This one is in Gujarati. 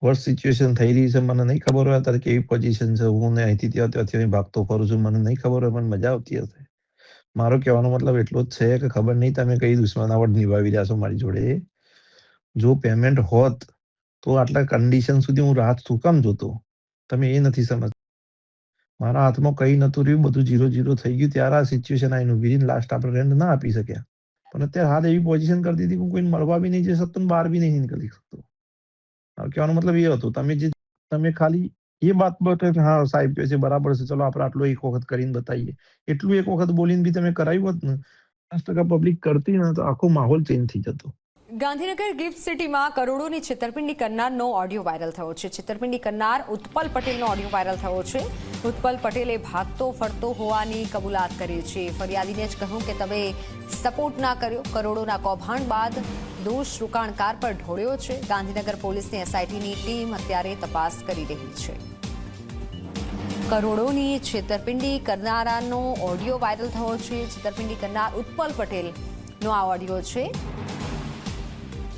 વર્સ્ટ સિચ્યુએશન થઈ રહી છે, મને નહીં ખબર હોય અત્યારે કેવી પોઝિશન છે, હું ને અહીંથી ત્યાંથી ભાગતો ફરું છું, મને નહીં ખબર હોય પણ મજા આવતી હશે. મારો કહેવાનો મતલબ એટલો જ છે કે ખબર નહીં તમે કઈ દુશ્મનાવટ નિભાવી રહ્યા છો મારી જોડે. જો પેમેન્ટ હોત તો આટલા કન્ડિશન સુધી હું રાત શું કામ જોતો? તમે એ નથી સમજતા. મારા હાથમાં કઈ નતું રહ્યું, બધું 0-0 થઈ ગયું ત્યારે આ સિચ્યુએશન આવીને ઊભી રહીને લાસ્ટ આપણે રેન્ટ ના આપી શક્યા. પણ અત્યારે હાથ એવી પોઝિશન કરી દીધી કે હું કોઈને મળવા બી નહીં જઈ શકતો ને બહાર બી નહીં નીકળી શકતો. મારો કહેવાનો મતલબ એ હતો, તમે ખાલી એ વાત પર કે હા સાહેબ કહે છે બરાબર છે, ચલો આપણે આટલું એક વખત કરીને બતાવીએ, એટલું એક વખત બોલીને બી તમે કરાવ્યું હોત ને, 50% પબ્લિક કરતી ને તો આખો માહોલ ચેન્જ થઈ જતો. ગાંધીનગર ગિફ્ટ સિટીમાં કરોડોની છેતરપિંડી કરનારનો ઓડિયો વાયરલ થયો છે. છેતરપિંડી કરનાર ઉત્પલ પટેલનો ઓડિયો વાયરલ થયો છે. ઉત્પલ પટેલે ભાગતો ફરતો હોવાની કબૂલાત કરી છે. ફરિયાદીને જ કહ્યું કે તમે સપોર્ટ ના કર્યો. કરોડોના કૌભાંડ બાદ દોષ રોકાણકાર પર ઢોળ્યો છે. ગાંધીનગર પોલીસની એસઆઈટીની ટીમ અત્યારે તપાસ કરી રહી છે. કરોડોની છેતરપિંડી કરનારાનો ઓડિયો વાયરલ થયો છે. છેતરપિંડી કરનાર ઉત્પલ પટેલનો આ ઓડિયો છે.